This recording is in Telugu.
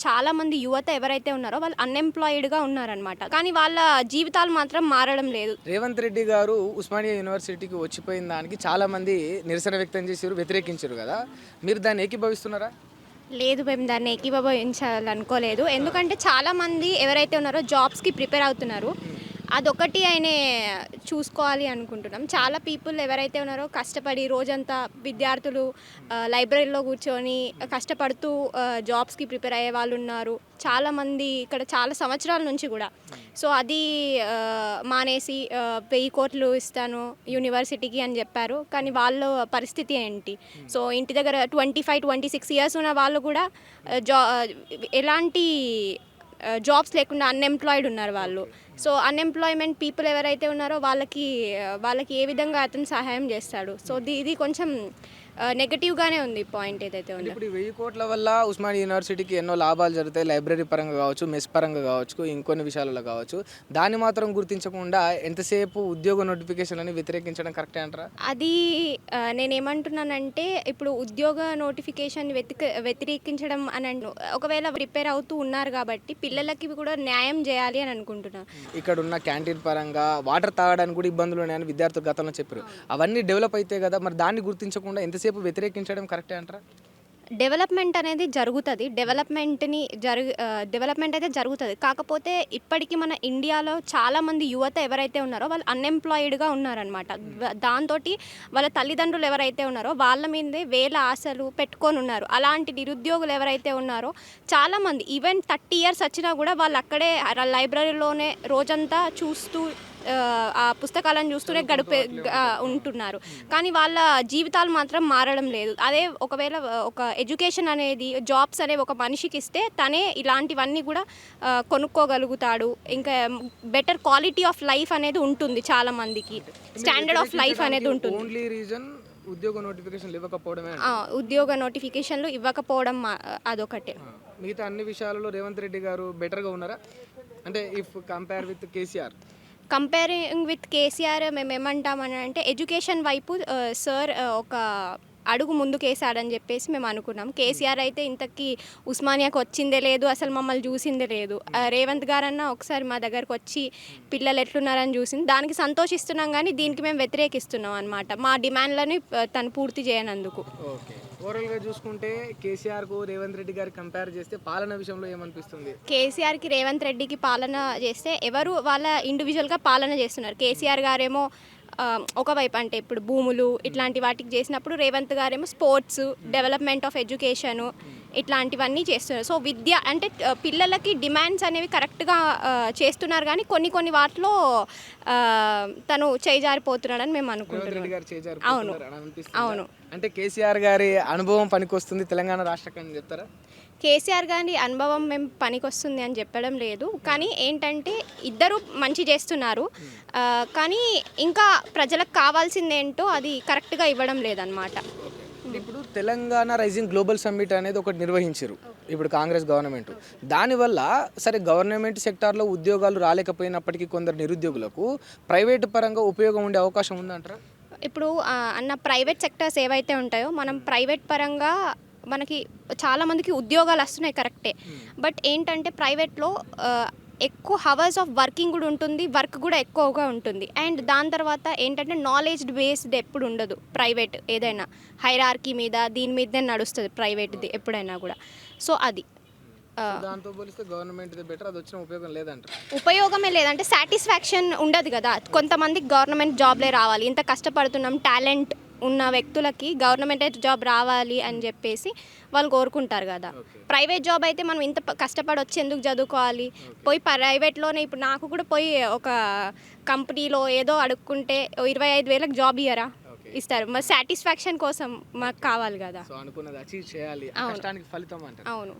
చాలామంది యువత ఎవరైతే ఉన్నారో వాళ్ళు అన్ఎంప్లాయిడ్గా ఉన్నారనమాట. కానీ వాళ్ళ జీవితాలు మాత్రం మారడం లేదు. రేవంత్ రెడ్డి గారు ఉస్మానియా యూనివర్సిటీకి వచ్చిపోయిన దానికి చాలామంది నిరసన వ్యక్తం చేశారు, వ్యతిరేకించారు కదా. మీరు దాన్ని ఏకీభవిస్తున్నారా? లేదు, మేము దాన్ని ఏకీభవించాలనుకోలేదు. ఎందుకంటే చాలామంది ఎవరైతే ఉన్నారో జాబ్స్కి ప్రిపేర్ అవుతున్నారు. అదొకటి ఆయన చూసుకోవాలి అనుకుంటున్నాం. చాలా పీపుల్ ఎవరైతే ఉన్నారో కష్టపడి రోజంతా విద్యార్థులు లైబ్రరీలో కూర్చొని కష్టపడుతూ జాబ్స్కి ప్రిపేర్ అయ్యే వాళ్ళు ఉన్నారు. చాలామంది ఇక్కడ చాలా సంవత్సరాల నుంచి కూడా. సో అది మానేసి 1000 కోట్లు ఇస్తాను యూనివర్సిటీకి అని చెప్పారు. కానీ వాళ్ళ పరిస్థితి ఏంటి? సో ఇంటి దగ్గర 25-26 ఇయర్స్ ఉన్న వాళ్ళు కూడా ఎలాంటి జాబ్స్ లేకుండా అన్ఎంప్లాయిడ్ ఉన్నారు వాళ్ళు. సో అన్ఎంప్లాయ్మెంట్ పీపుల్ ఎవరైతే ఉన్నారో వాళ్ళకి ఏ విధంగా అతను సహాయం చేస్తాడు? సో ఇది కొంచెం నెగటివ్గానే ఉంది పాయింట్ ఏదైతే ఉందో. ఇప్పుడు 1000 కోట్ల వల్ల ఉస్మానియా యూనివర్సిటీకి ఎన్నో లాభాలు జరుగుతాయి, లైబ్రరీ పరంగా కావచ్చు, మెస్ పరంగా కావచ్చు, ఇంకొన్ని విషయాలలో కావచ్చు. దాన్ని మాత్రం గుర్తించకుండా ఎంతసేపు ఉద్యోగ నోటిఫికేషన్లని వ్యతిరేకించడం కరెక్టే అంటారా? అది నేనేమంటున్నానంటే, ఇప్పుడు ఉద్యోగ నోటిఫికేషన్ వ్యతిరేకించడం అని ఒకవేళ ప్రిపేర్ అవుతూ ఉన్నారు కాబట్టి పిల్లలకి కూడా న్యాయం చేయాలి అని అనుకుంటున్నాను. ఇక్కడ ఉన్న క్యాంటీన్ పరంగా వాటర్ తాగడానికి కూడా ఇబ్బందులు ఉన్నాయని విద్యార్థులు గతంలో చెప్పారు. అవన్నీ డెవలప్ అయితే కదా, మరి దాన్ని గుర్తించకుండా ఎంతసేపు వ్యతిరేకించడం కరెక్టే అంటారా? డెవలప్మెంట్ అనేది జరుగుతుంది. డెవలప్మెంట్ అయితే జరుగుతుంది. కాకపోతే ఇప్పటికీ మన ఇండియాలో చాలామంది యువత ఎవరైతే ఉన్నారో వాళ్ళు అన్ఎంప్లాయిడ్గా ఉన్నారనమాట. దాంతో వాళ్ళ తల్లిదండ్రులు ఎవరైతే ఉన్నారో వాళ్ళ మీదే వేల ఆశలు పెట్టుకొని ఉన్నారు. అలాంటి నిరుద్యోగులు ఎవరైతే ఉన్నారో చాలామంది ఈవెన్ 30 ఇయర్స్ వచ్చినా కూడా వాళ్ళు అక్కడే లైబ్రరీలోనే రోజంతా చూస్తూ ఆ పుస్తకాలను చూస్తూనే ఉంటున్నారు. కానీ వాళ్ళ జీవితాలు మాత్రం మారడం లేదు. అదే ఒకవేళ ఒక ఎడ్యుకేషన్ అనేది, జాబ్స్ అనేవి ఒక మనిషికి ఇస్తే తనే ఇలాంటివన్నీ కూడా కొనుక్కోగలుగుతాడు. ఇంకా బెటర్ క్వాలిటీ ఆఫ్ లైఫ్ అనేది ఉంటుంది. చాలా మందికి స్టాండర్డ్ ఆఫ్ లైఫ్ అనేది ఉంటుంది. ఓన్లీ రీజన్ ఉద్యోగ నోటిఫికేషన్లు ఇవ్వకపోవడమే. ఉద్యోగ నోటిఫికేషన్లు ఇవ్వకపోవడం అదొకటే. మిగతా అన్ని విషయాలలో రేవంత్ రెడ్డి గారు బెటర్గా ఉన్నారా? అంటే if compare with KCR. Comparing with KCR మేము ఏమంటామని అంటే, ఎడ్యుకేషన్ వైపు సార్ ఒక అడుగు ముందుకేసాడని చెప్పేసి మేము అనుకున్నాం. కేసీఆర్ అయితే ఇంతకీ ఉస్మానియాకి వచ్చిందే లేదు, అసలు మమ్మల్ని చూసిందే లేదు. రేవంత్ గారన్నా ఒకసారి మా దగ్గరకు వచ్చి పిల్లలు ఎట్లున్నారని చూసింది. దానికి సంతోషిస్తున్నాం, కానీ దీనికి మేము వ్యతిరేకిస్తున్నాం అనమాట. మా డిమాండ్లని తను పూర్తి చేయనందుకు. ఓకే, ఓవరాల్గా చూసుకుంటే కేసీఆర్కు రేవంత్ రెడ్డి గారికి కంపేర్ చేస్తే పాలన విషయంలో ఏమనిపిస్తుంది? కేసీఆర్కి రేవంత్ రెడ్డికి పాలన చేస్తే ఎవరు వాళ్ళ ఇండివిజువల్గా పాలన చేస్తున్నారు. కేసీఆర్ గారేమో ఒకవైపు అంటే ఇప్పుడు భూములు ఇట్లాంటి వాటికి చేసినప్పుడు, రేవంత్ గారేమో స్పోర్ట్స్, డెవలప్మెంట్ ఆఫ్ ఎడ్యుకేషను ఇట్లాంటివన్నీ చేస్తున్నారు. సో విద్య అంటే పిల్లలకి డిమాండ్స్ అనేవి కరెక్ట్గా చేస్తున్నారు, కానీ కొన్ని వాటిలో తను చేజారిపోతున్నాడని మేము అనుకుంటున్నాం. అవును. అంటే కేసీఆర్ గారి అనుభవం పనికొస్తుంది తెలంగాణ రాష్ట్రం అని చెప్తారా? కేసీఆర్ గారి అనుభవం మేము పనికొస్తుంది అని చెప్పడం లేదు, కానీ ఏంటంటే ఇద్దరు మంచి చేస్తున్నారు. కానీ ఇంకా ప్రజలకు కావాల్సింది ఏంటో అది కరెక్ట్గా ఇవ్వడం లేదనమాట. ఇప్పుడు తెలంగాణ రైజింగ్ గ్లోబల్ సమ్మిట్ అనేది ఒకటి నిర్వహించారు ఇప్పుడు కాంగ్రెస్ గవర్నమెంట్. దానివల్ల సరే గవర్నమెంట్ సెక్టార్లో ఉద్యోగాలు రాలేకపోయినప్పటికీ కొందరు నిరుద్యోగులకు ప్రైవేటు పరంగా ఉపయోగం ఉండే అవకాశం ఉందంటారా? ఇప్పుడు అన్న ప్రైవేట్ సెక్టర్స్ ఏవైతే ఉంటాయో, మనం ప్రైవేట్ పరంగా మనకి చాలామందికి ఉద్యోగాలు వస్తున్నాయి కరెక్టే. బట్ ఏంటంటే ప్రైవేట్లో ఎక్కువ హవర్స్ ఆఫ్ వర్కింగ్ కూడా ఉంటుంది, వర్క్ కూడా ఎక్కువగా ఉంటుంది. అండ్ దాని తర్వాత ఏంటంటే నాలెడ్జ్ బేస్డ్ ఎప్పుడు ఉండదు ప్రైవేట్. ఏదైనా హైరార్కీ మీద దీని మీదే నడుస్తుంది ప్రైవేట్ది ఎప్పుడైనా కూడా. సో అది దాంతో పోలిస్తే గవర్నమెంట్ బెటర్, అది వచ్చిన ఉపయోగం లేదంట. ఉపయోగమే లేదంటే సాటిస్ఫాక్షన్ ఉండదు కదా. కొంతమందికి గవర్నమెంట్ జాబ్లే రావాలి, ఇంత కష్టపడుతున్నాం, టాలెంట్ ఉన్న వ్యక్తులకి గవర్నమెంట్ జాబ్ రావాలి అని చెప్పేసి వాళ్ళు కోరుకుంటారు కదా. ప్రైవేట్ జాబ్ అయితే మనం ఇంత కష్టపడి వచ్చి ఎందుకు చదువుకోవాలి? పోయి ప్రైవేట్లోనే ఇప్పుడు నాకు కూడా పోయి ఒక కంపెనీలో ఏదో అడుక్కుంటే 25,000 జాబ్ ఇయ్యరా? ఇస్తారు. మరి సాటిస్ఫాక్షన్ కోసం మాకు కావాలి కదా. అనుకున్నది అచీవ్ చేయాలి, కష్టానికి ఫలితం అంటారు. అవును.